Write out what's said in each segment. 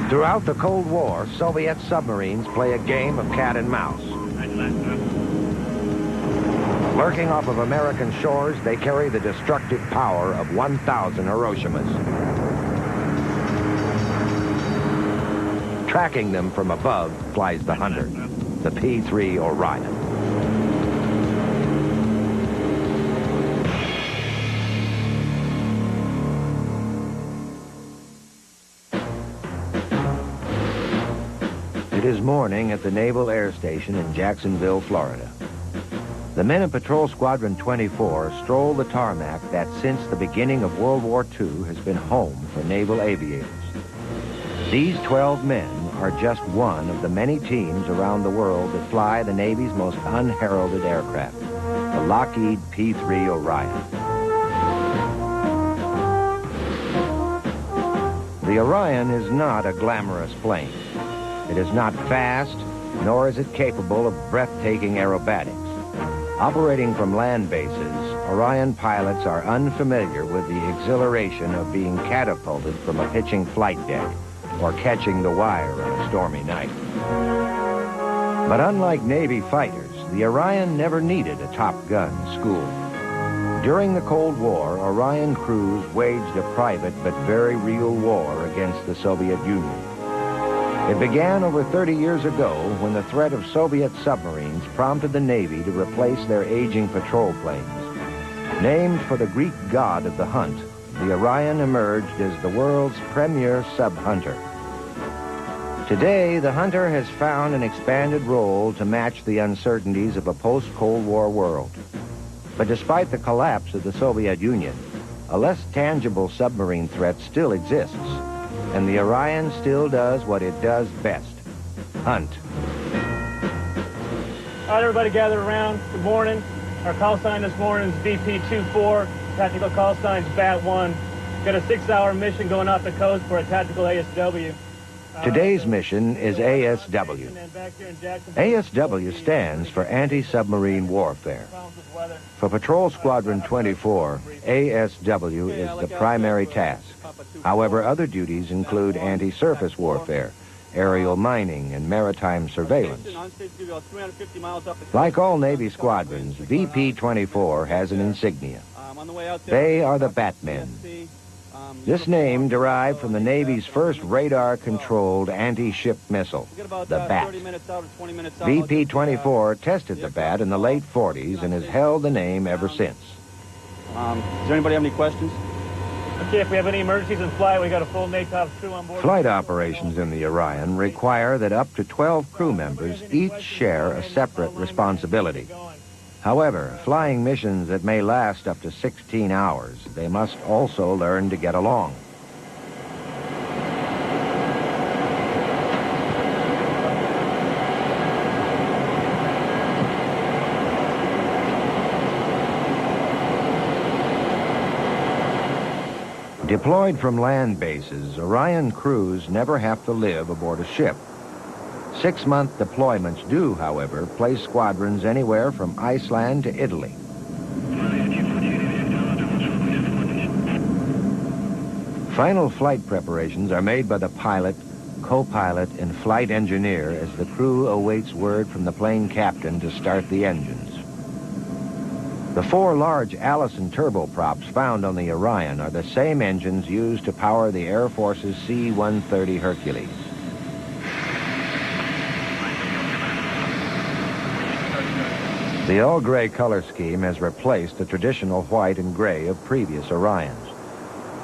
Throughout the Cold War, Soviet submarines play a game of cat and mouse. Lurking off of American shores, they carry the destructive power of 1,000 Hiroshimas. Tracking them from above flies the hunter, the P-3 Orion. It is morning at the Naval Air Station in Jacksonville, Florida. The men of Patrol Squadron 24 stroll the tarmac that since the beginning of World War II has been home for naval aviators. These 12 men are just one of the many teams around the world that fly the Navy's most unheralded aircraft, the Lockheed P-3 Orion. The Orion is not a glamorous plane. It is not fast, nor is it capable of breathtaking aerobatics. Operating from land bases, Orion pilots are unfamiliar with the exhilaration of being catapulted from a pitching flight deck or catching the wire on a stormy night. But unlike Navy fighters, the Orion never needed a Top Gun school. During the Cold War, Orion crews waged a private but very real war against the Soviet Union. It began over 30 years ago when the threat of Soviet submarines prompted the Navy to replace their aging patrol planes. Named for the Greek god of the hunt, the Orion emerged as the world's premier sub-hunter. Today, the Hunter has found an expanded role to match the uncertainties of a post-Cold War world. But despite the collapse of the Soviet Union, a less tangible submarine threat still exists. And the Orion still does what it does best, hunt. All right, everybody gather around. Good morning. Our call sign this morning is VP-24. Tactical call sign is BAT-1. Got a 6-hour mission going off the coast for a tactical ASW. Today's mission is ASW. ASW stands for Anti-Submarine Warfare. For Patrol Squadron 24, ASW is the primary task. However, other duties include anti-surface warfare, aerial mining, and maritime surveillance. Like all Navy squadrons, VP-24 has an insignia. They are the Batmen. This name derived from the Navy's first radar-controlled anti-ship missile, the Bat. VP-24 tested the Bat in the late 40s and has held the name ever since. Does anybody have any questions? Okay, if we have any emergencies in flight, we got a full NATOF crew on board. Flight operations in the Orion require that up to 12 crew members each share a separate responsibility. However, flying missions that may last up to 16 hours, they must also learn to get along. Deployed from land bases, Orion crews never have to live aboard a ship. 6-month deployments do, however, place squadrons anywhere from Iceland to Italy. Final flight preparations are made by the pilot, co-pilot, and flight engineer as the crew awaits word from the plane captain to start the engines. The 4 large Allison turboprops found on the Orion are the same engines used to power the Air Force's C-130 Hercules. The all-gray color scheme has replaced the traditional white and gray of previous Orions.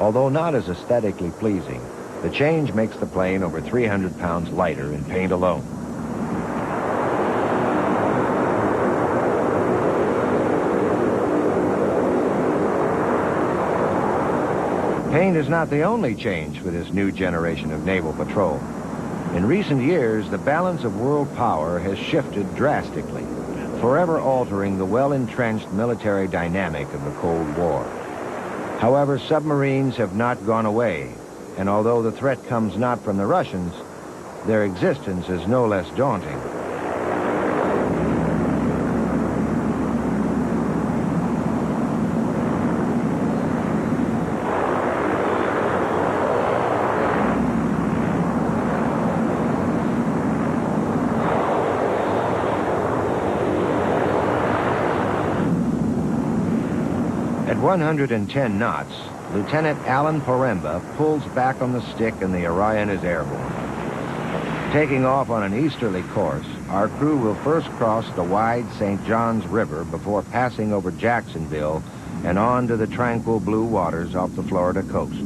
Although not as aesthetically pleasing, the change makes the plane over 300 pounds lighter in paint alone. Paint is not the only change for this new generation of naval patrol. In recent years, the balance of world power has shifted drastically, forever altering the well-entrenched military dynamic of the Cold War. However, submarines have not gone away, and although the threat comes not from the Russians, their existence is no less daunting. 110 knots, Lieutenant Alan Poremba pulls back on the stick and the Orion is airborne. Taking off on an easterly course, our crew will first cross the wide St. Johns River before passing over Jacksonville and on to the tranquil blue waters off the Florida coast.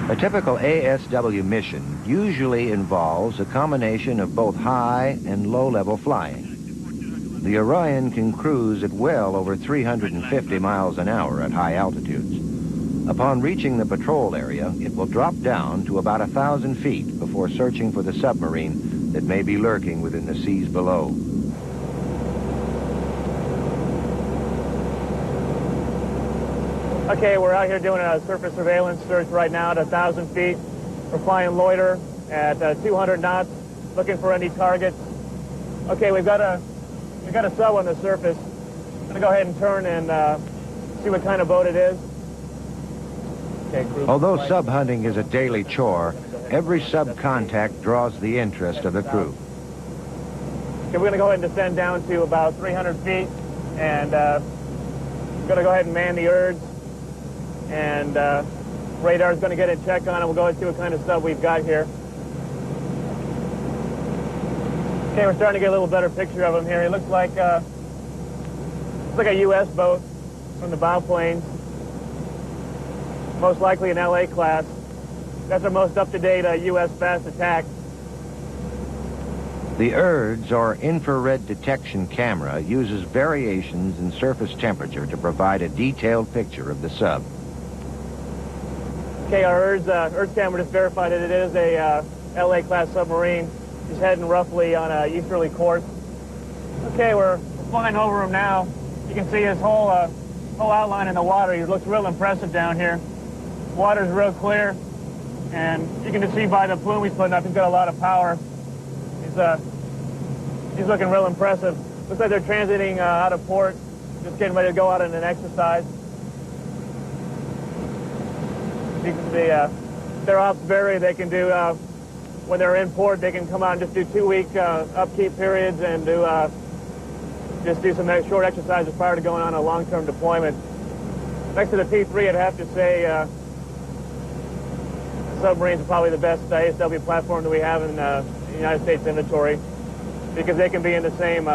A typical ASW mission usually involves a combination of both high and low-level flying. The Orion can cruise at well over 350 miles an hour at high altitudes. Upon reaching the patrol area, it will drop down to about 1,000 feet before searching for the submarine that may be lurking within the seas below. Okay, we're out here doing a surface surveillance search right now at 1,000 feet. We're flying loiter at 200 knots, looking for any targets. Okay, we've got a sub on the surface. I'm gonna go ahead and turn and see what kind of boat it is. Okay, crew. Although sub hunting is a daily chore, every sub contact draws the interest of the crew. Okay, we're gonna go ahead and descend down to about 300 feet, and we're gonna go ahead and man the urge, and radar's gonna get a check on it. We'll go ahead and see what kind of sub we've got here. Okay, we're starting to get a little better picture of him here. He looks like a U.S. boat from the bow planes. Most likely an LA class. That's our most up-to-date U.S. fast attack. The URDS, or infrared detection camera, uses variations in surface temperature to provide a detailed picture of the sub. Okay, our URDS camera just verified that it is a LA class submarine. He's heading roughly on an easterly course. Okay, we're flying over him now. You can see his whole outline in the water. He looks real impressive down here. Water's real clear, and you can just see by the plume he's putting up, he's got a lot of power. He's looking real impressive. Looks like they're transiting out of port, just getting ready to go out on an exercise. You can see their ops vary. They can do, when they're in port, they can come out and just do 2-week upkeep periods and just do some short exercises prior to going on a long-term deployment. Next to the P-3, I'd have to say submarines are probably the best ASW platform that we have in the United States inventory, because they can be in the same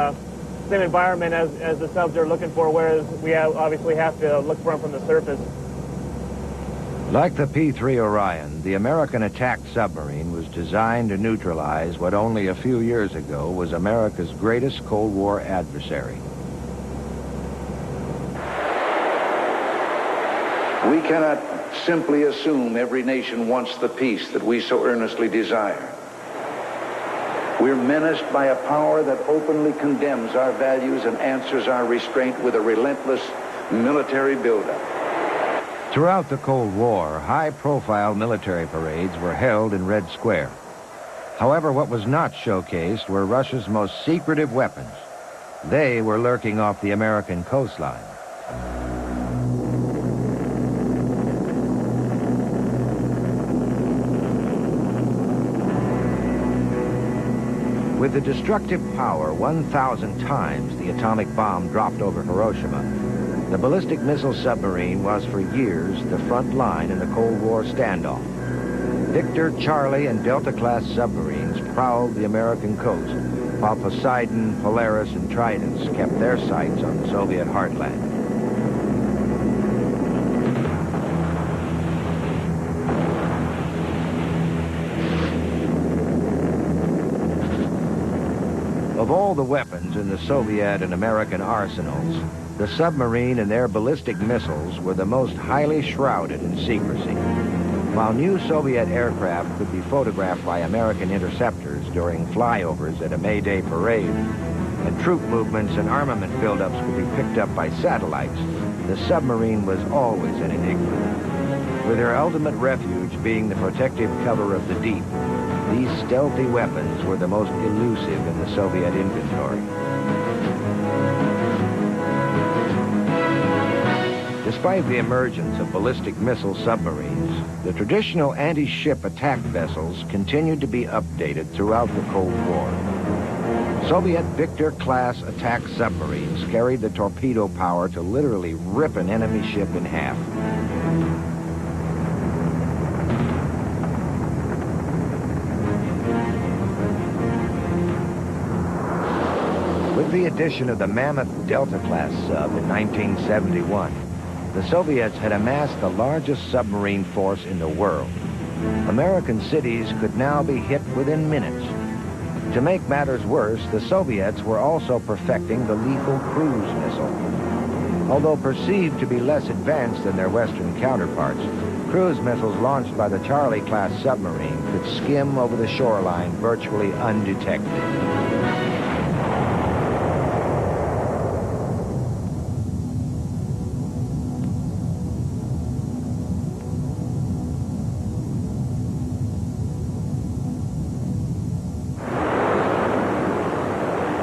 environment as the subs are looking for, whereas we obviously have to look for them from the surface. Like the P-3 Orion, the American attack submarine was designed to neutralize what only a few years ago was America's greatest Cold War adversary. We cannot simply assume every nation wants the peace that we so earnestly desire. We're menaced by a power that openly condemns our values and answers our restraint with a relentless military buildup. Throughout the Cold War, high-profile military parades were held in Red Square. However, what was not showcased were Russia's most secretive weapons. They were lurking off the American coastline. With the destructive power 1,000 times the atomic bomb dropped over Hiroshima, the ballistic missile submarine was for years the front line in the Cold War standoff. Victor, Charlie, and Delta-class submarines prowled the American coast, while Poseidon, Polaris, and Tridents kept their sights on the Soviet heartland. Of all the weapons in the Soviet and American arsenals, the submarine and their ballistic missiles were the most highly shrouded in secrecy. While new Soviet aircraft could be photographed by American interceptors during flyovers at a May Day parade, and troop movements and armament buildups could be picked up by satellites, the submarine was always an enigma. With their ultimate refuge being the protective cover of the deep, these stealthy weapons were the most elusive in the Soviet inventory. Despite the emergence of ballistic missile submarines, the traditional anti-ship attack vessels continued to be updated throughout the Cold War. Soviet Victor-class attack submarines carried the torpedo power to literally rip an enemy ship in half. With the addition of the mammoth Delta-class sub in 1971, the Soviets had amassed the largest submarine force in the world. American cities could now be hit within minutes. To make matters worse, the Soviets were also perfecting the lethal cruise missile. Although perceived to be less advanced than their Western counterparts, cruise missiles launched by the Charlie-class submarine could skim over the shoreline virtually undetected.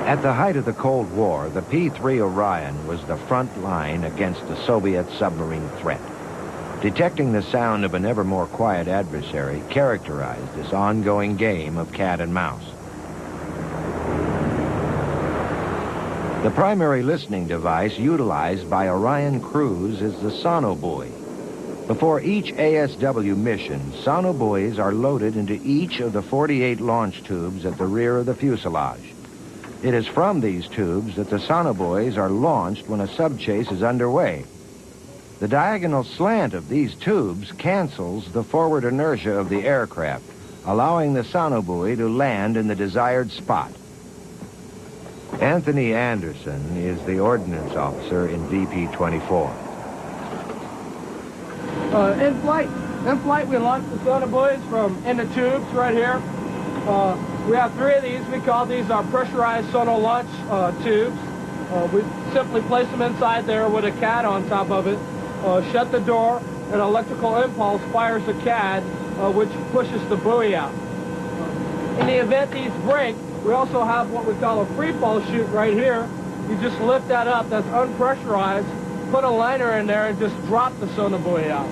At the height of the Cold War, the P-3 Orion was the front line against the Soviet submarine threat. Detecting the sound of an ever more quiet adversary characterized this ongoing game of cat and mouse. The primary listening device utilized by Orion crews is the sonobuoy. Before each ASW mission, sonobuoys are loaded into each of the 48 launch tubes at the rear of the fuselage. It is from these tubes that the sonobuoys are launched when a subchase is underway. The diagonal slant of these tubes cancels the forward inertia of the aircraft, allowing the sonobuoy to land in the desired spot. Anthony Anderson is the ordnance officer in VP-24. In flight, we launch the sonobuoys from in the tubes right here. We have 3 of these. We call these our pressurized sono launch tubes. We simply place them inside there with a CAD on top of it. Shut the door, and electrical impulse fires the CAD, which pushes the buoy out. In the event these break, we also have what we call a free fall chute right here. You just lift that up. That's unpressurized. Put a liner in there and just drop the sonobuoy out.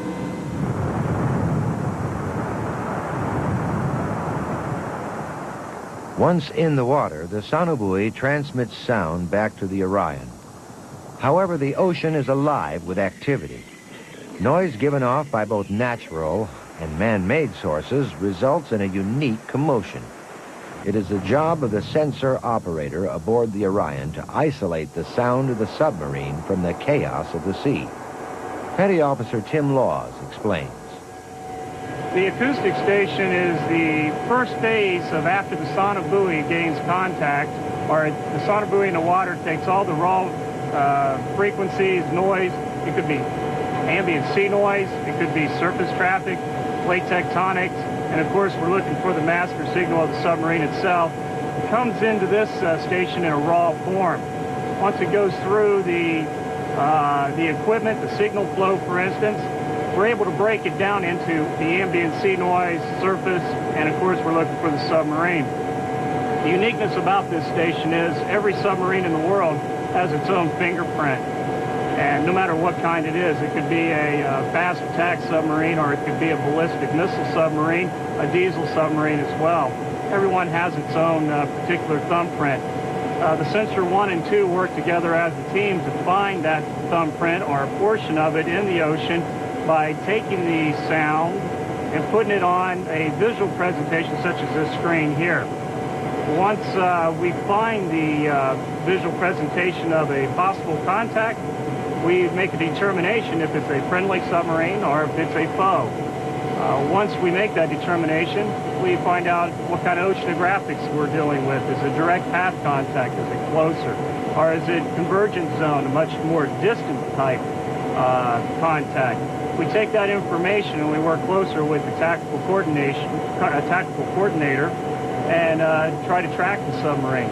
Once in the water, the sonobuoy transmits sound back to the Orion. However, the ocean is alive with activity. Noise given off by both natural and man-made sources results in a unique commotion. It is the job of the sensor operator aboard the Orion to isolate the sound of the submarine from the chaos of the sea. Petty Officer Tim Laws explains. The acoustic station is the first phase of after the sonobuoy gains contact, or the sonobuoy in the water takes all the raw frequencies, noise. It could be ambient sea noise, it could be surface traffic, plate tectonics, and of course we're looking for the master signal of the submarine itself. It comes into this station in a raw form. Once it goes through the equipment, the signal flow for instance, we're able to break it down into the ambient sea noise, surface, and of course we're looking for the submarine. The uniqueness about this station is every submarine in the world has its own fingerprint. And no matter what kind it is, it could be a fast attack submarine, or it could be a ballistic missile submarine, a diesel submarine as well. Everyone has its own particular thumbprint. The sensor 1 and 2 work together as a team to find that thumbprint or a portion of it in the ocean by taking the sound and putting it on a visual presentation such as this screen here. Once we find the visual presentation of a possible contact, we make a determination if it's a friendly submarine or if it's a foe. Once we make that determination, we find out what kind of oceanographics we're dealing with. Is it direct path contact? Is it closer? Or is it convergence zone, a much more distant type contact? We take that information and we work closer with the tactical coordinator and try to track the submarine.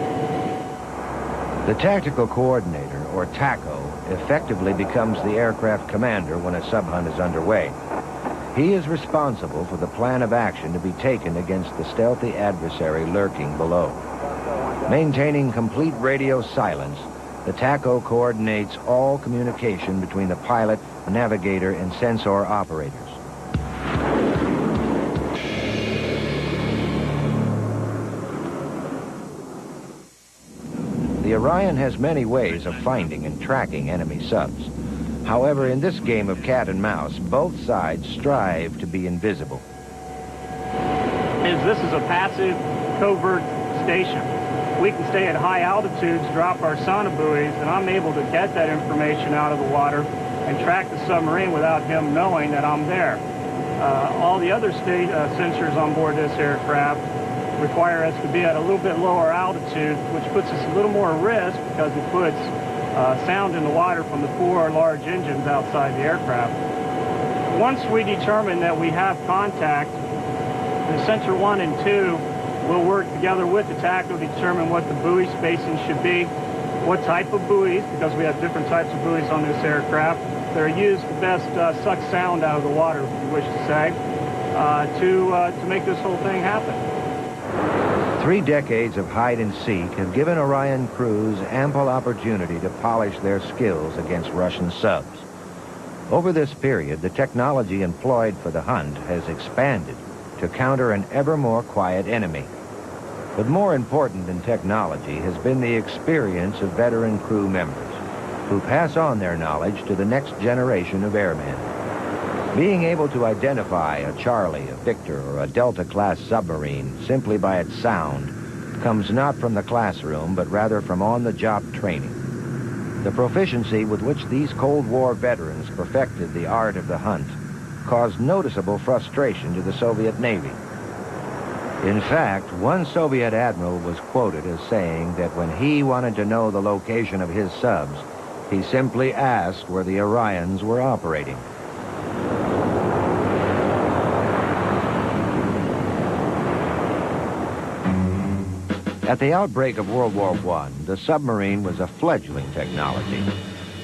The tactical coordinator, or TACO, effectively becomes the aircraft commander when a sub-hunt is underway. He is responsible for the plan of action to be taken against the stealthy adversary lurking below. Maintaining complete radio silence, the TACO coordinates all communication between the pilot, navigator, and sensor operators. The Orion has many ways of finding and tracking enemy subs. However, in this game of cat and mouse, both sides strive to be invisible. This is a passive covert station. We can stay at high altitudes, drop our sonobuoys, and I'm able to get that information out of the water and track the submarine without him knowing that I'm there. All the other sensors on board this aircraft require us to be at a little bit lower altitude, which puts us a little more risk because it puts sound in the water from the 4 large engines outside the aircraft. Once we determine that we have contact, the sensor 1 and 2 will work together with the TACO to determine what the buoy spacing should be, what type of buoys, because we have different types of buoys on this aircraft. They're used to best suck sound out of the water, if you wish to say, to make this whole thing happen. 3 decades of hide and seek have given Orion crews ample opportunity to polish their skills against Russian subs. Over this period, the technology employed for the hunt has expanded to counter an ever more quiet enemy. But more important than technology has been the experience of veteran crew members who pass on their knowledge to the next generation of airmen. Being able to identify a Charlie, a Victor, or a Delta-class submarine simply by its sound comes not from the classroom, but rather from on-the-job training. The proficiency with which these Cold War veterans perfected the art of the hunt caused noticeable frustration to the Soviet Navy. In fact, one Soviet admiral was quoted as saying that when he wanted to know the location of his subs, he simply asked where the Orions were operating. At the outbreak of World War I, the submarine was a fledgling technology.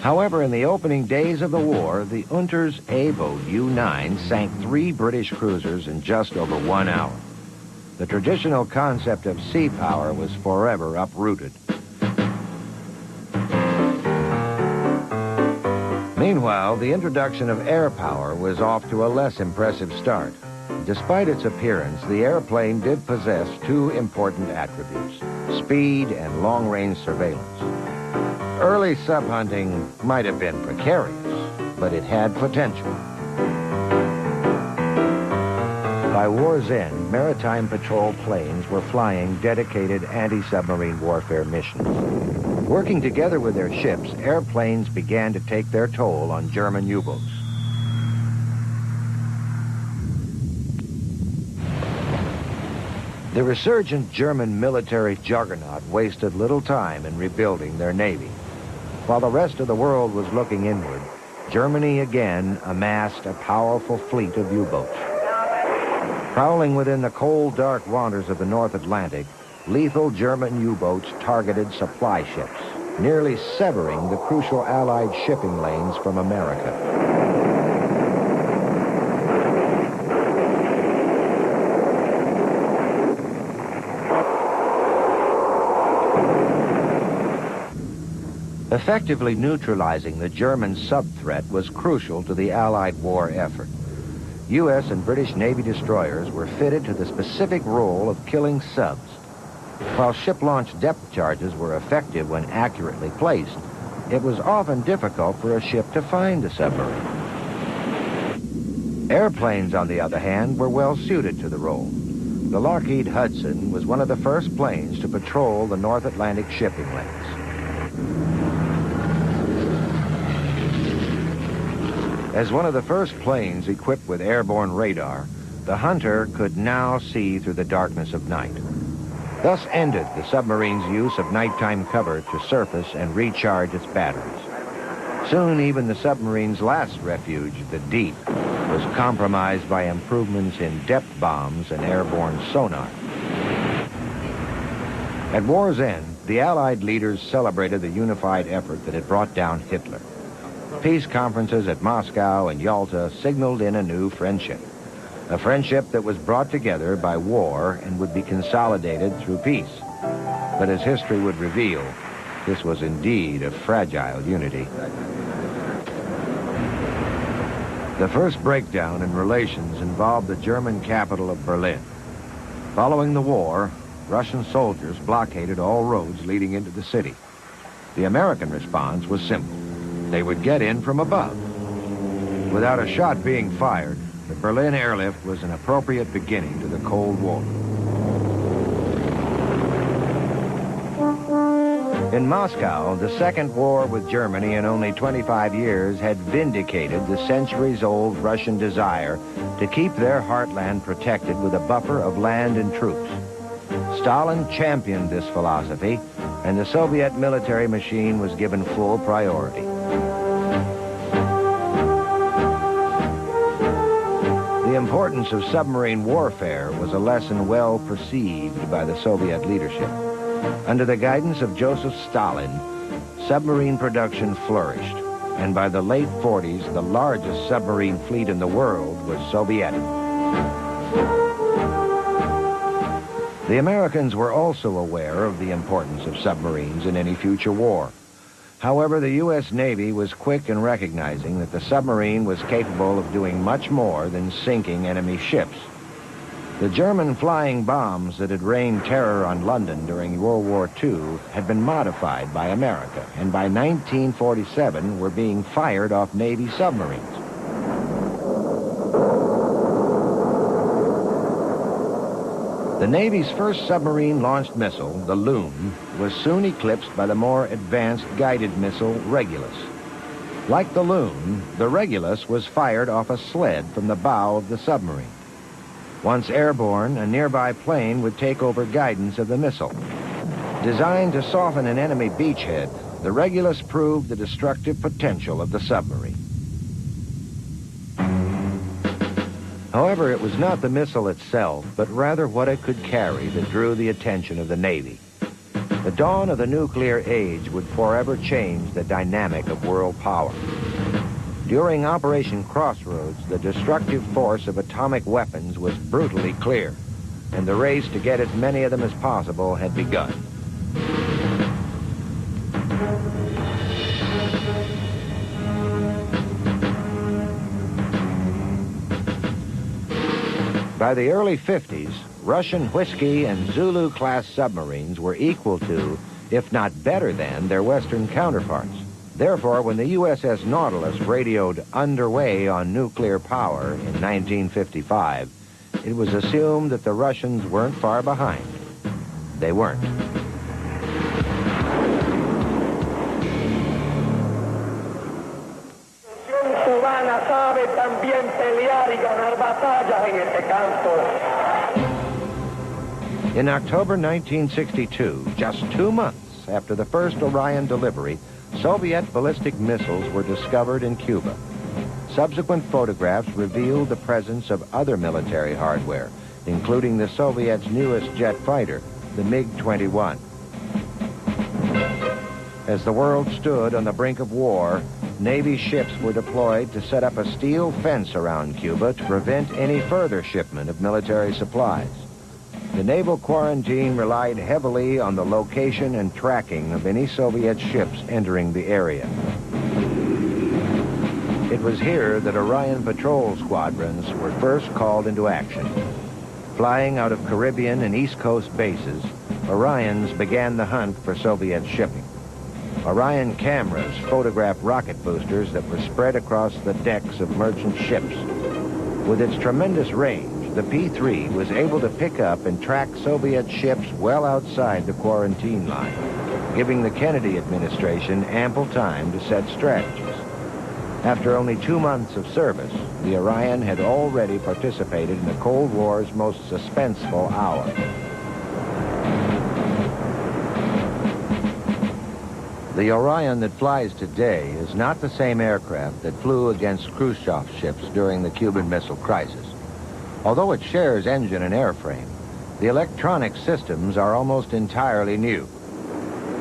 However, in the opening days of the war, the Unter's A-boat U-9 sank 3 British cruisers in just over 1 hour. The traditional concept of sea power was forever uprooted. Meanwhile, the introduction of air power was off to a less impressive start. Despite its appearance, the airplane did possess 2 important attributes: speed and long-range surveillance. Early sub-hunting might have been precarious, but it had potential. By war's end, maritime patrol planes were flying dedicated anti-submarine warfare missions. Working together with their ships, airplanes began to take their toll on German U-boats. The resurgent German military juggernaut wasted little time in rebuilding their navy. While the rest of the world was looking inward, Germany again amassed a powerful fleet of U-boats. Prowling within the cold, dark waters of the North Atlantic, lethal German U-boats targeted supply ships, nearly severing the crucial Allied shipping lanes from America. Effectively neutralizing the German sub-threat was crucial to the Allied war effort. U.S. and British Navy destroyers were fitted to the specific role of killing subs. While ship-launched depth charges were effective when accurately placed, it was often difficult for a ship to find a submarine. Airplanes, on the other hand, were well suited to the role. The Lockheed Hudson was one of the first planes to patrol the North Atlantic shipping lanes. As one of the first planes equipped with airborne radar, the Hunter could now see through the darkness of night. Thus ended the submarine's use of nighttime cover to surface and recharge its batteries. Soon, even the submarine's last refuge, the deep, was compromised by improvements in depth bombs and airborne sonar. At war's end, the Allied leaders celebrated the unified effort that had brought down Hitler. Peace conferences at Moscow and Yalta signaled in a new friendship. A friendship that was brought together by war and would be consolidated through peace. But as history would reveal, this was indeed a fragile unity. The first breakdown in relations involved the German capital of Berlin. Following the war, Russian soldiers blockaded all roads leading into the city. The American response was simple. They would get in from above. Without a shot being fired, the Berlin airlift was an appropriate beginning to the Cold War. In Moscow, the second war with Germany in only 25 years had vindicated the centuries-old Russian desire to keep their heartland protected with a buffer of land and troops. Stalin championed this philosophy, and the Soviet military machine was given full priority. The importance of submarine warfare was a lesson well perceived by the Soviet leadership. Under the guidance of Joseph Stalin, submarine production flourished, and by the late 40s, the largest submarine fleet in the world was Soviet. The Americans were also aware of the importance of submarines in any future war. However, the U.S. Navy was quick in recognizing that the submarine was capable of doing much more than sinking enemy ships. The German flying bombs that had rained terror on London during World War II had been modified by America, and by 1947 were being fired off Navy submarines. The Navy's first submarine-launched missile, the Loon, was soon eclipsed by the more advanced guided missile, Regulus. Like the Loon, the Regulus was fired off a sled from the bow of the submarine. Once airborne, a nearby plane would take over guidance of the missile. Designed to soften an enemy beachhead, the Regulus proved the destructive potential of the submarine. However, it was not the missile itself, but rather what it could carry that drew the attention of the Navy. The dawn of the nuclear age would forever change the dynamic of world power. During Operation Crossroads, the destructive force of atomic weapons was brutally clear, and the race to get as many of them as possible had begun. By the early 50s, Russian Whiskey and Zulu-class submarines were equal to, if not better than, their Western counterparts. Therefore, when the USS Nautilus radioed underway on nuclear power in 1955, it was assumed that the Russians weren't far behind. They weren't. In October 1962, just 2 months after the first Orion delivery, Soviet ballistic missiles were discovered in Cuba. Subsequent photographs revealed the presence of other military hardware, including the Soviets' newest jet fighter, the MiG-21. As the world stood on the brink of war, Navy ships were deployed to set up a steel fence around Cuba to prevent any further shipment of military supplies. The naval quarantine relied heavily on the location and tracking of any Soviet ships entering the area. It was here that Orion patrol squadrons were first called into action. Flying out of Caribbean and East Coast bases, Orions began the hunt for Soviet shipping. Orion cameras photographed rocket boosters that were spread across the decks of merchant ships. With its tremendous range, the P-3 was able to pick up and track Soviet ships well outside the quarantine line, giving the Kennedy administration ample time to set strategies. After only 2 months of service, the Orion had already participated in the Cold War's most suspenseful hour. The Orion that flies today is not the same aircraft that flew against Khrushchev's ships during the Cuban Missile Crisis. Although it shares engine and airframe, the electronic systems are almost entirely new.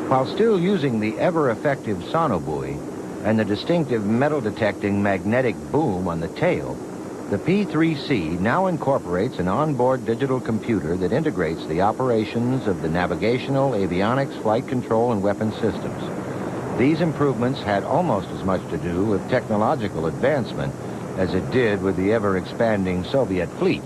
While still using the ever-effective sonobuoy and the distinctive metal-detecting magnetic boom on the tail, the P-3C now incorporates an onboard digital computer that integrates the operations of the navigational, avionics, flight control, and weapon systems. These improvements had almost as much to do with technological advancement as it did with the ever-expanding Soviet fleet.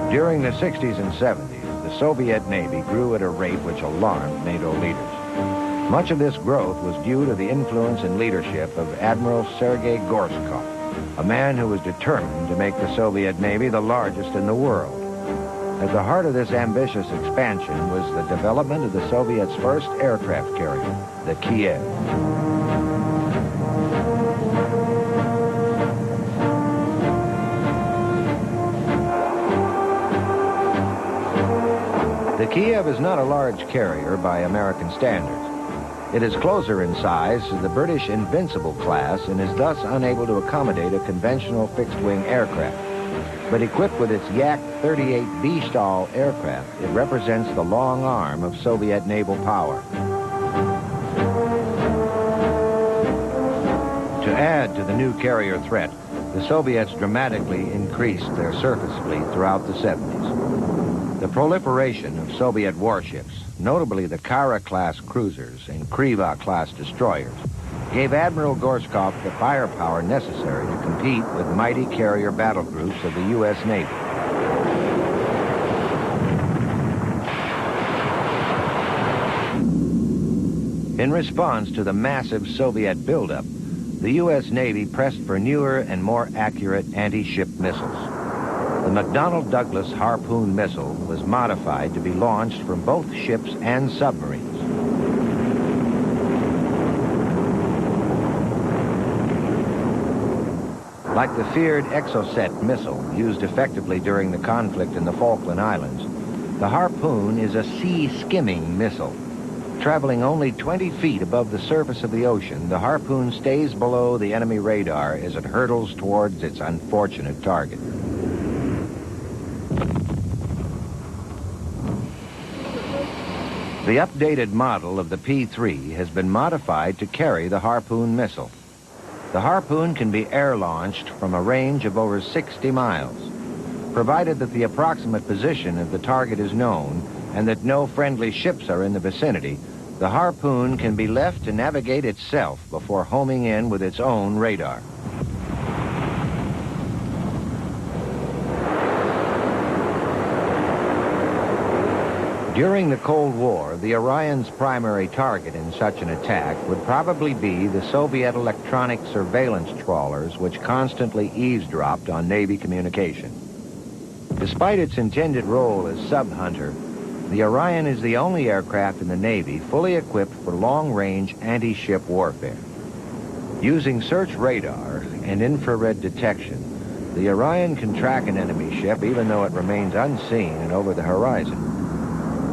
During the 60s and 70s, the Soviet Navy grew at a rate which alarmed NATO leaders. Much of this growth was due to the influence and leadership of Admiral Sergei Gorshkov, a man who was determined to make the Soviet Navy the largest in the world. At the heart of this ambitious expansion was the development of the Soviets' first aircraft carrier, the Kiev. The Kiev is not a large carrier by American standards. It is closer in size to the British Invincible class and is thus unable to accommodate a conventional fixed-wing aircraft. But equipped with its Yak-38B Stahl aircraft, it represents the long arm of Soviet naval power. To add to the new carrier threat, the Soviets dramatically increased their surface fleet throughout the 70s. The proliferation of Soviet warships, notably the Kara-class cruisers and Kriva-class destroyers, gave Admiral Gorshkov the firepower necessary to compete with mighty carrier battle groups of the U.S. Navy. In response to the massive Soviet buildup, the U.S. Navy pressed for newer and more accurate anti-ship missiles. The McDonnell Douglas Harpoon missile was modified to be launched from both ships and submarines. Like the feared Exocet missile used effectively during the conflict in the Falkland Islands, the Harpoon is a sea-skimming missile. Traveling only 20 feet above the surface of the ocean, the Harpoon stays below the enemy radar as it hurtles towards its unfortunate target. The updated model of the P-3 has been modified to carry the Harpoon missile. The Harpoon can be air-launched from a range of over 60 miles. Provided that the approximate position of the target is known and that no friendly ships are in the vicinity, the Harpoon can be left to navigate itself before homing in with its own radar. During the Cold War, the Orion's primary target in such an attack would probably be the Soviet electronic surveillance trawlers which constantly eavesdropped on Navy communication. Despite its intended role as sub-hunter, the Orion is the only aircraft in the Navy fully equipped for long-range anti-ship warfare. Using search radar and infrared detection, the Orion can track an enemy ship even though it remains unseen and over the horizon.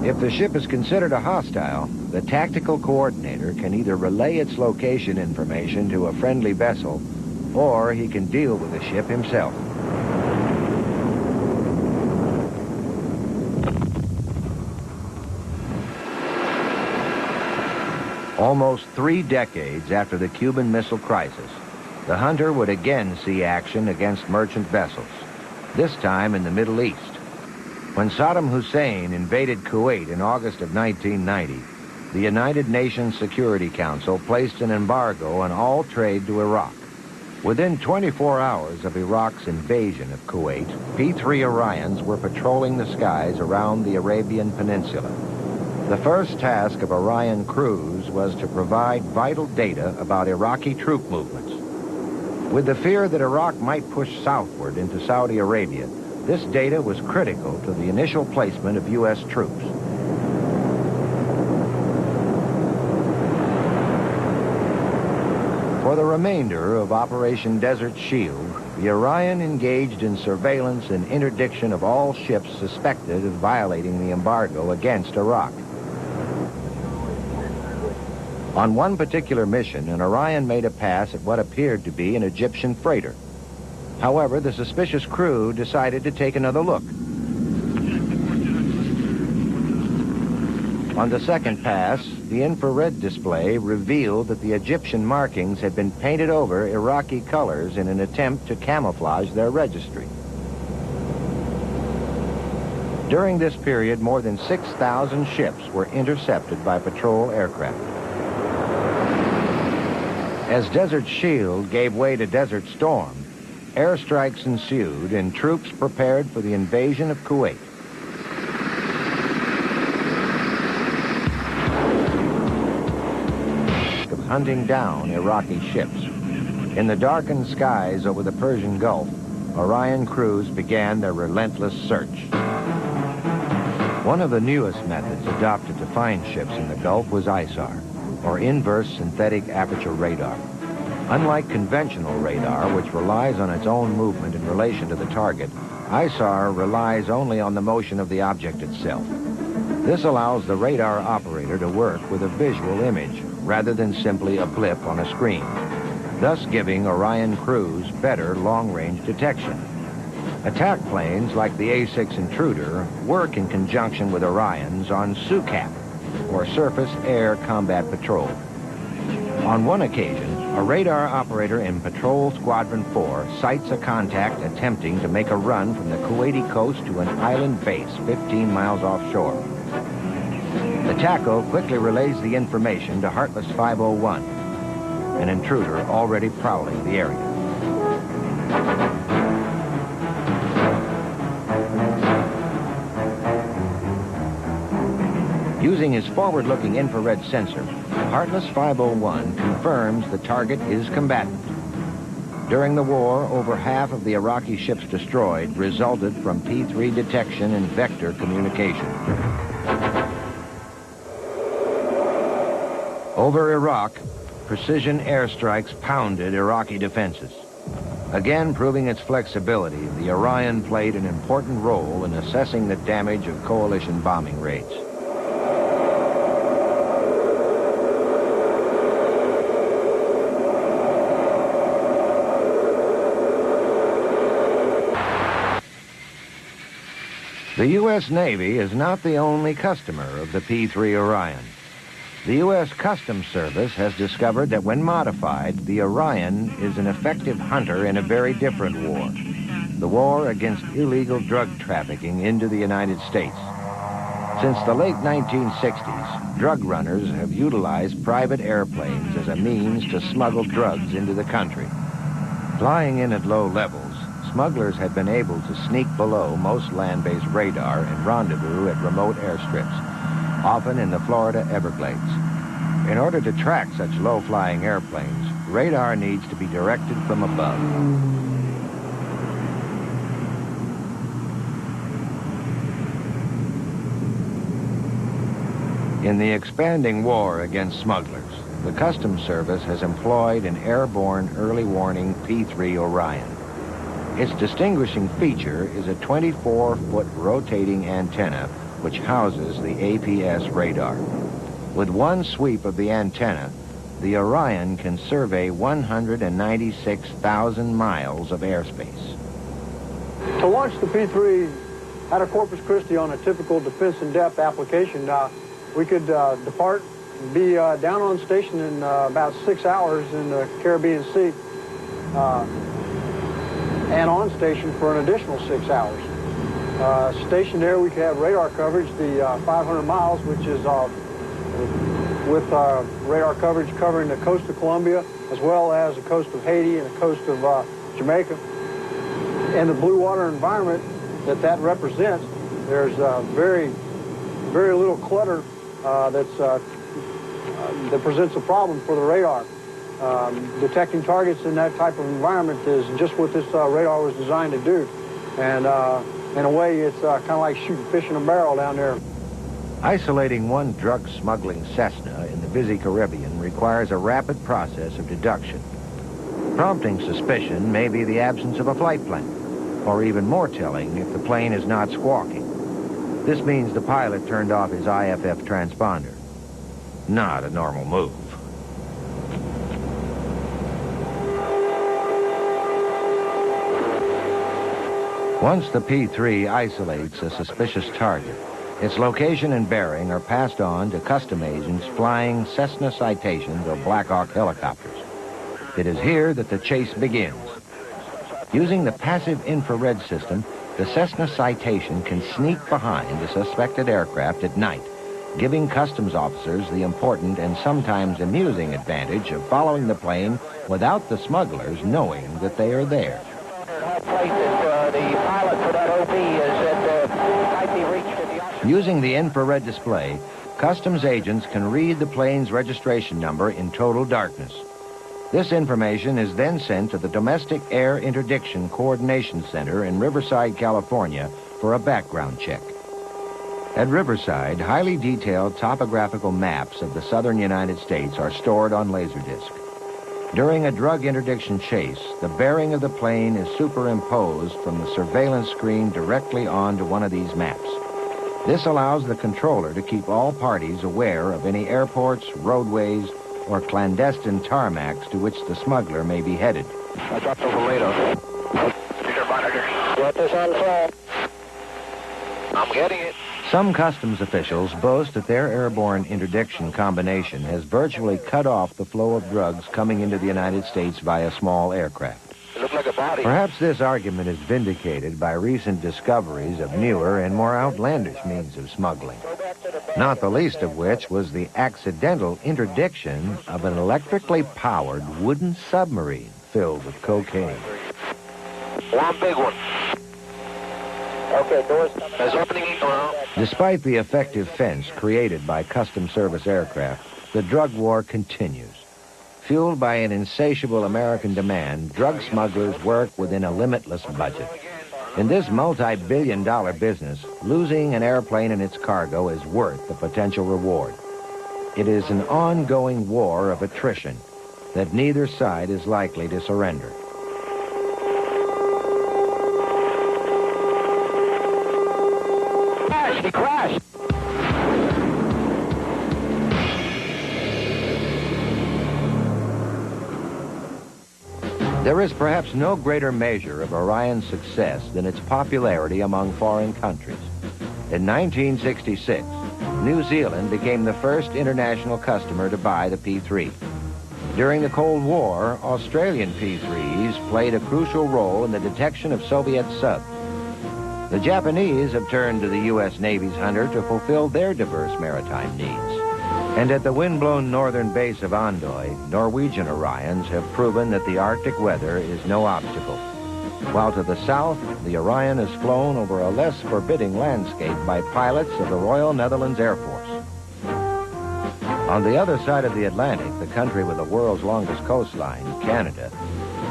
If the ship is considered a hostile, the tactical coordinator can either relay its location information to a friendly vessel, or he can deal with the ship himself. Almost 3 decades after the Cuban Missile Crisis, the Hunter would again see action against merchant vessels, this time in the Middle East. When Saddam Hussein invaded Kuwait in August of 1990, the United Nations Security Council placed an embargo on all trade to Iraq. Within 24 hours of Iraq's invasion of Kuwait, P-3 Orions were patrolling the skies around the Arabian Peninsula. The first task of Orion crews was to provide vital data about Iraqi troop movements. With the fear that Iraq might push southward into Saudi Arabia, this data was critical to the initial placement of U.S. troops. For the remainder of Operation Desert Shield, the Orion engaged in surveillance and interdiction of all ships suspected of violating the embargo against Iraq. On one particular mission, an Orion made a pass at what appeared to be an Egyptian freighter. However, the suspicious crew decided to take another look. On the second pass, the infrared display revealed that the Egyptian markings had been painted over Iraqi colors in an attempt to camouflage their registry. During this period, more than 6,000 ships were intercepted by patrol aircraft. As Desert Shield gave way to Desert Storm, airstrikes ensued and troops prepared for the invasion of Kuwait. hunting down Iraqi ships. In the darkened skies over the Persian Gulf, Orion crews began their relentless search. One of the newest methods adopted to find ships in the Gulf was ISAR, or inverse synthetic aperture radar. Unlike conventional radar, which relies on its own movement in relation to the target, ISAR relies only on the motion of the object itself. This allows the radar operator to work with a visual image rather than simply a blip on a screen, thus giving Orion crews better long-range detection. Attack planes like the A-6 Intruder work in conjunction with Orions on SUCAP, or Surface Air Combat Patrol. On one occasion, a radar operator in Patrol Squadron 4 sights a contact attempting to make a run from the Kuwaiti coast to an island base 15 miles offshore. The TACO quickly relays the information to Heartless 501, an intruder already prowling the area. Using his forward-looking infrared sensor, Heartless 501 confirms the target is combatant. During the war, over half of the Iraqi ships destroyed resulted from P-3 detection and vector communication. Over Iraq, precision airstrikes pounded Iraqi defenses. Again, proving its flexibility, the Orion played an important role in assessing the damage of coalition bombing raids. The U.S. Navy is not the only customer of the P-3 Orion. The U.S. Customs Service has discovered that when modified, the Orion is an effective hunter in a very different war, the war against illegal drug trafficking into the United States. Since the late 1960s, drug runners have utilized private airplanes as a means to smuggle drugs into the country. Flying in at low levels, smugglers had been able to sneak below most land-based radar and rendezvous at remote airstrips, often in the Florida Everglades. In order to track such low-flying airplanes, radar needs to be directed from above. In the expanding war against smugglers, the Customs Service has employed an airborne early warning P-3 Orion. Its distinguishing feature is a 24-foot rotating antenna which houses the APS radar. With one sweep of the antenna, the Orion can survey 196,000 miles of airspace. To launch the P-3 out of Corpus Christi on a typical defense in-depth application, we could depart and be down on station in about 6 hours in the Caribbean Sea, and on station for an additional 6 hours. Stationed there, we could have radar coverage, the 500 miles, which is with radar coverage covering the coast of Colombia, as well as the coast of Haiti and the coast of Jamaica. And the blue water environment that represents, there's very little clutter that presents a problem for the radar. Detecting targets in that type of environment is just what this radar was designed to do. And in a way, it's kind of like shooting fish in a barrel down there. Isolating one drug-smuggling Cessna in the busy Caribbean requires a rapid process of deduction. Prompting suspicion may be the absence of a flight plan, or even more telling if the plane is not squawking. This means the pilot turned off his IFF transponder. Not a normal move. Once the P-3 isolates a suspicious target, its location and bearing are passed on to custom agents flying Cessna Citations or Black Hawk helicopters. It is here that the chase begins. Using the passive infrared system, the Cessna Citation can sneak behind a suspected aircraft at night, giving customs officers the important and sometimes amusing advantage of following the plane without the smugglers knowing that they are there. Using the infrared display, customs agents can read the plane's registration number in total darkness. This information is then sent to the Domestic Air Interdiction Coordination Center in Riverside, California, for a background check. At Riverside, highly detailed topographical maps of the southern United States are stored on Laserdisc. During a drug interdiction chase, the bearing of the plane is superimposed from the surveillance screen directly onto one of these maps. This allows the controller to keep all parties aware of any airports, roadways, or clandestine tarmacs to which the smuggler may be headed. I dropped over later. Get this on flag. I'm getting it. Some customs officials boast that their airborne interdiction combination has virtually cut off the flow of drugs coming into the United States via small aircraft. It looks like a body. Perhaps this argument is vindicated by recent discoveries of newer and more outlandish means of smuggling, not the least of which was the accidental interdiction of an electrically powered wooden submarine filled with cocaine. One big one. Okay, doors. There's opening. Despite the effective fence created by Customs Service aircraft, the drug war continues. Fueled by an insatiable American demand, drug smugglers work within a limitless budget. In this multi-billion-dollar business, losing an airplane and its cargo is worth the potential reward. It is an ongoing war of attrition that neither side is likely to surrender. He crashed. There is perhaps no greater measure of Orion's success than its popularity among foreign countries. In 1966, New Zealand became the first international customer to buy the P-3. During the Cold War, Australian P-3s played a crucial role in the detection of Soviet subs. The Japanese have turned to the U.S. Navy's Hunter to fulfill their diverse maritime needs. And at the wind-blown northern base of Andøy, Norwegian Orions have proven that the Arctic weather is no obstacle. While to the south, the Orion is flown over a less forbidding landscape by pilots of the Royal Netherlands Air Force. On the other side of the Atlantic, the country with the world's longest coastline, Canada,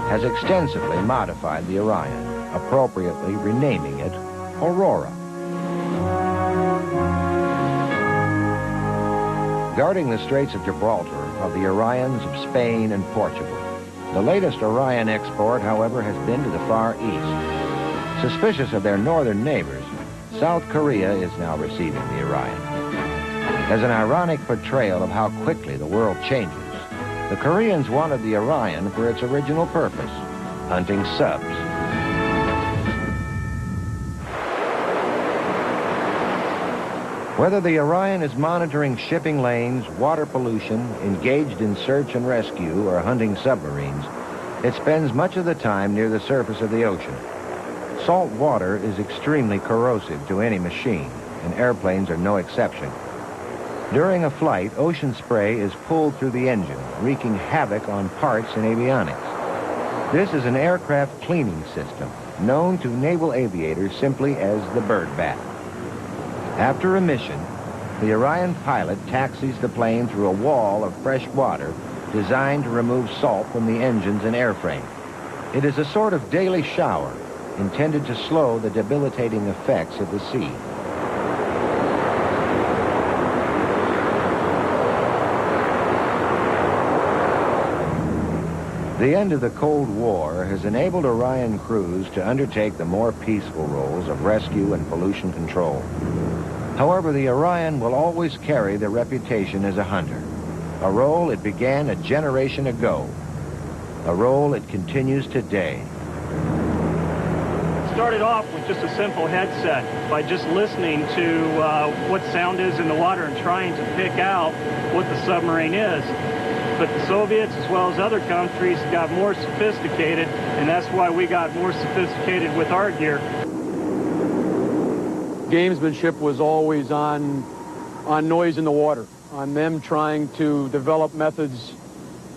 has extensively modified the Orion, appropriately renaming it Aurora. Guarding the Straits of Gibraltar are the Orions of Spain and Portugal. The latest Orion export, however, has been to the Far East. Suspicious of their northern neighbors, South Korea is now receiving the Orion. As an ironic portrayal of how quickly the world changes, the Koreans wanted the Orion for its original purpose, hunting subs. Whether the Orion is monitoring shipping lanes, water pollution, engaged in search and rescue, or hunting submarines, it spends much of the time near the surface of the ocean. Salt water is extremely corrosive to any machine, and airplanes are no exception. During a flight, ocean spray is pulled through the engine, wreaking havoc on parts and avionics. This is an aircraft cleaning system, known to naval aviators simply as the bird bath. After a mission, the Orion pilot taxis the plane through a wall of fresh water designed to remove salt from the engines and airframe. It is a sort of daily shower intended to slow the debilitating effects of the sea. The end of the Cold War has enabled Orion crews to undertake the more peaceful roles of rescue and pollution control. However, the Orion will always carry the reputation as a hunter, a role it began a generation ago, a role it continues today. It started off with just a simple headset by just listening to what sound is in the water and trying to pick out what the submarine is. But the Soviets, as well as other countries, got more sophisticated, and that's why we got more sophisticated with our gear. Gamesmanship was always on noise in the water, on them trying to develop methods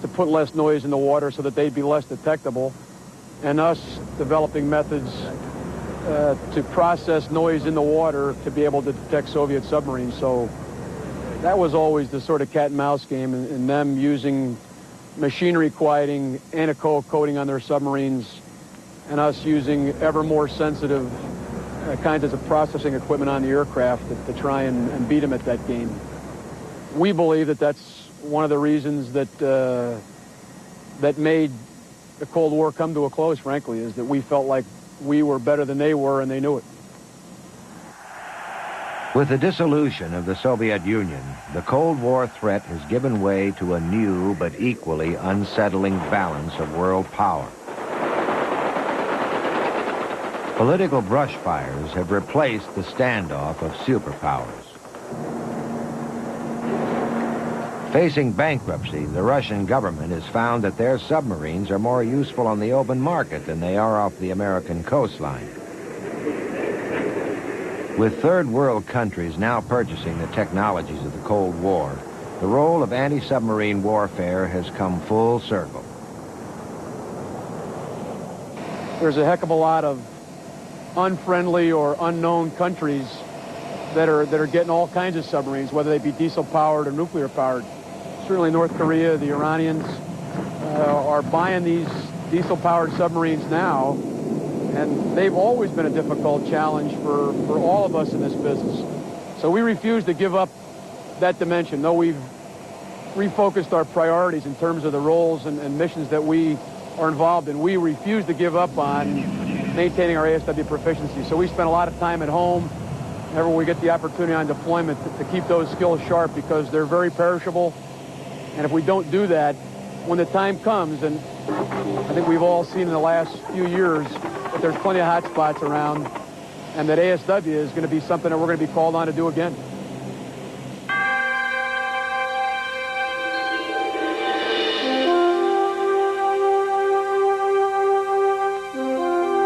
to put less noise in the water so that they'd be less detectable, and us developing methods to process noise in the water to be able to detect Soviet submarines. So That was always the sort of cat and mouse game, and them using machinery quieting, anechoic coating on their submarines, and us using ever more sensitive kinds of processing equipment on the aircraft to try and beat them at that game. We believe that that's one of the reasons that that made the Cold War come to a close, frankly, is that we felt like we were better than they were, and they knew it. With the dissolution of the Soviet Union, the Cold War threat has given way to a new but equally unsettling balance of world power. Political brush fires have replaced the standoff of superpowers. Facing bankruptcy, the Russian government has found that their submarines are more useful on the open market than they are off the American coastline. With third world countries now purchasing the technologies of the Cold War, the role of anti-submarine warfare has come full circle. There's a heck of a lot of unfriendly or unknown countries that are getting all kinds of submarines, whether they be diesel-powered or nuclear-powered. Certainly North Korea, the Iranians, are buying these diesel-powered submarines now, and they've always been a difficult challenge for all of us in this business. So we refuse to give up that dimension, though we've refocused our priorities in terms of the roles and missions that we are involved in. We refuse to give up on maintaining our ASW proficiency. So we spend a lot of time at home, whenever we get the opportunity on deployment, to keep those skills sharp, because they're very perishable. And if we don't do that, when the time comes, and I think we've all seen in the last few years that there's plenty of hot spots around, and that ASW is going to be something that we're going to be called on to do again.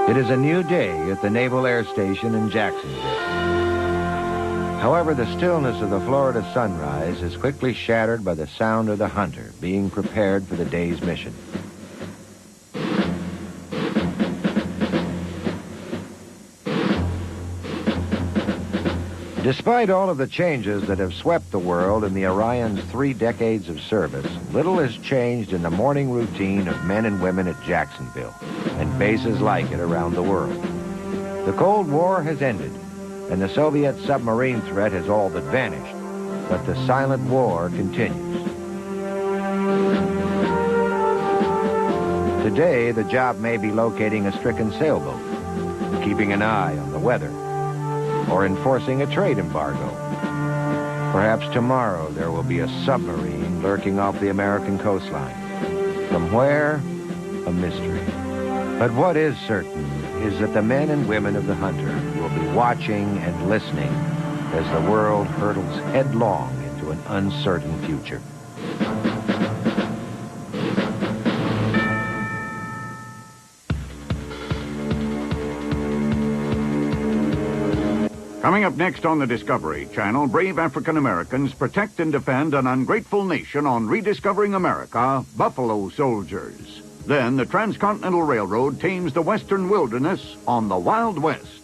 It is a new day at the Naval Air Station in Jacksonville. However, the stillness of the Florida sunrise is quickly shattered by the sound of the hunter being prepared for the day's mission. Despite all of the changes that have swept the world in the Orion's 3 decades of service, little has changed in the morning routine of men and women at Jacksonville and bases like it around the world. The Cold War has ended, and the Soviet submarine threat has all but vanished, but the silent war continues. Today, the job may be locating a stricken sailboat, keeping an eye on the weather, or enforcing a trade embargo. Perhaps tomorrow there will be a submarine lurking off the American coastline. From where? A mystery. But what is certain is that the men and women of the Hunter will be watching and listening as the world hurtles headlong into an uncertain future. Coming up next on the Discovery Channel, brave African Americans protect and defend an ungrateful nation on rediscovering America, Buffalo Soldiers. Then the Transcontinental Railroad tames the western wilderness on the Wild West.